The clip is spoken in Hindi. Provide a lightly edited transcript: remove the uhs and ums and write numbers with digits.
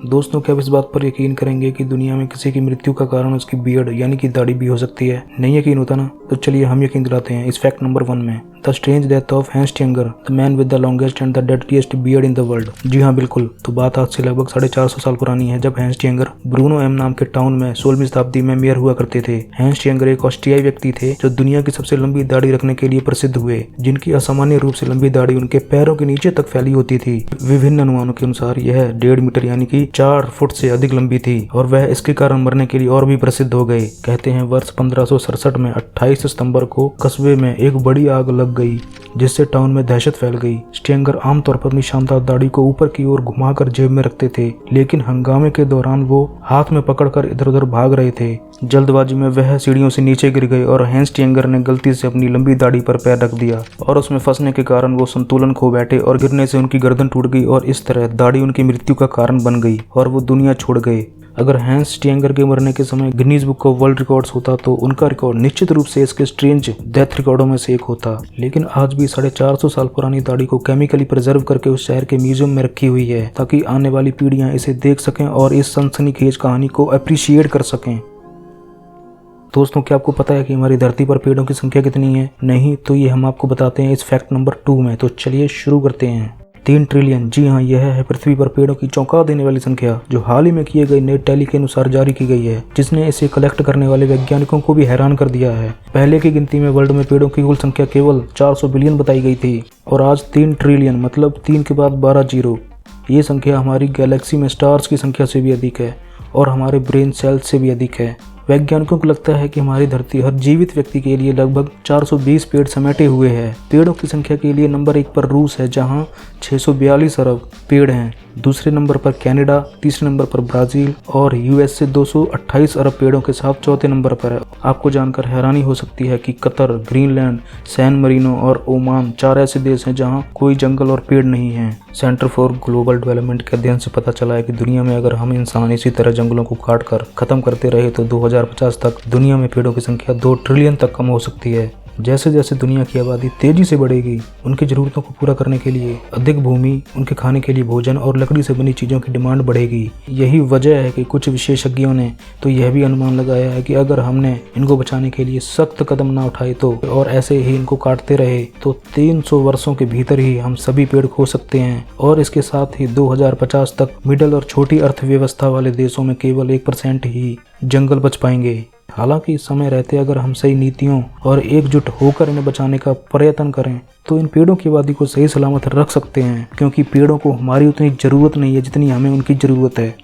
दोस्तों, क्या आप इस बात पर यकीन करेंगे कि दुनिया में किसी की मृत्यु का कारण उसकी बियर्ड यानी कि दाढ़ी भी हो सकती है? नहीं यकीन होता ना? तो चलिए हम यकीन दिलाते हैं इस फैक्ट नंबर 1 में। The strange death of Hans Steininger, the man with the longest and the deadliest beard in the world. जी हाँ बिल्कुल, तो बात आज से लगभग 450 साल पुरानी है, जब हैंस टियंगर ब्रूनो एम नाम के टाउन में 16वीं शताब्दी में मेयर हुआ करते थे। हैंस टियंगर एक ऑस्ट्रियाई व्यक्ति थे जो दुनिया की सबसे लंबी दाढ़ी रखने के लिए प्रसिद्ध हुए, जिनकी असामान्य रूप से लंबी दाढ़ी उनके पैरों के नीचे तक फैली होती थी। विभिन्न अनुमानों के अनुसार यह 1.5 मीटर यानी कि 4 फुट से अधिक लंबी थी और वह इसके कारण मरने के लिए और भी प्रसिद्ध हो गए। कहते हैं वर्ष 1567 में 28 सितंबर को कस्बे में एक बड़ी आग लग गई, जिससे टाउन में दहशत फैल गई। स्टियंगर आमतौर पर अपनी शानदार दाढ़ी को ऊपर की ओर घुमाकर जेब में रखते थे, लेकिन हंगामे के दौरान वो हाथ में पकड़कर इधर उधर भाग रहे थे। जल्दबाजी में वह सीढ़ियों से नीचे गिर गए और हैंस टियंगर ने गलती से अपनी लंबी दाढ़ी पर पैर रख दिया और उसमें फंसने के कारण वो संतुलन खो बैठे और गिरने से उनकी गर्दन टूट गई और इस तरह दाढ़ी उनकी मृत्यु का कारण बन गई और वो दुनिया छोड़ गए। अगर हैंस टियंगर के मरने के समय Guinness book of world records होता तो उनका रिकॉर्ड निश्चित रूप से इसके स्ट्रेंज डेथ रिकॉर्डों में से एक होता। लेकिन आज भी 450 साल पुरानी दाढ़ी को केमिकली प्रिजर्व करके उस शहर के म्यूजियम में रखी हुई है, ताकि आने वाली पीढ़ियां इसे देख सकें और इस सनसनीखेज कहानी को अप्रिशिएट कर सकें। दोस्तों, क्या आपको पता है कि हमारी धरती पर पेड़ों की संख्या कितनी है? नहीं तो ये हम आपको बताते हैं इस फैक्ट नंबर 2 में। तो चलिए शुरू करते हैं। 3 ट्रिलियन, जी हाँ, यह है पृथ्वी पर पेड़ों की चौंका देने वाली संख्या, जो हाल ही में किए गए नए टैली के अनुसार जारी की गई है, जिसने इसे कलेक्ट करने वाले वैज्ञानिकों को भी हैरान कर दिया है। पहले की गिनती में वर्ल्ड में पेड़ों की कुल संख्या केवल 400 बिलियन बताई गई थी और आज 3 ट्रिलियन मतलब 3 के बाद 12 जीरो। ये संख्या हमारी गैलेक्सी में स्टार्स की संख्या से भी अधिक है और हमारे ब्रेन सेल्स से भी अधिक है। वैज्ञानिकों को लगता है कि हमारी धरती हर जीवित व्यक्ति के लिए लगभग 420 पेड़ समेटे हुए हैं। पेड़ों की संख्या के लिए नंबर 1 पर रूस है, जहां 642 अरब पेड़ हैं। दूसरे नंबर पर कनाडा, तीसरे नंबर पर ब्राजील और यूएसए 228 अरब पेड़ों के साथ चौथे नंबर पर है। आपको जानकर हैरानी हो सकती है कि कतर, ग्रीनलैंड, सैन मरीनो और ओमान 4 ऐसे देश हैं जहां कोई जंगल और पेड़ नहीं है। सेंटर फॉर ग्लोबल डेवलपमेंट के अध्ययन से पता चला है कि दुनिया में अगर हम इंसान इसी तरह जंगलों को काट कर खत्म करते रहे तो 2050 तक दुनिया में पेड़ों की संख्या 2 ट्रिलियन तक कम हो सकती है। जैसे जैसे दुनिया की आबादी तेजी से बढ़ेगी, उनकी जरूरतों को पूरा करने के लिए अधिक भूमि, उनके खाने के लिए भोजन और लकड़ी से बनी चीज़ों की डिमांड बढ़ेगी। यही वजह है कि कुछ विशेषज्ञों ने तो यह भी अनुमान लगाया है कि अगर हमने इनको बचाने के लिए सख्त कदम ना उठाए तो और ऐसे ही इनको काटते रहे तो 300 वर्षों के भीतर ही हम सभी पेड़ खो सकते हैं और इसके साथ ही 2050 तक मिडिल और छोटी अर्थव्यवस्था वाले देशों में केवल 1% ही जंगल बच पाएंगे। हालांकि समय रहते अगर हम सही नीतियों और एकजुट होकर इन्हें बचाने का प्रयत्न करें तो इन पेड़ों की आबादी को सही सलामत रख सकते हैं, क्योंकि पेड़ों को हमारी उतनी ज़रूरत नहीं है जितनी हमें उनकी ज़रूरत है।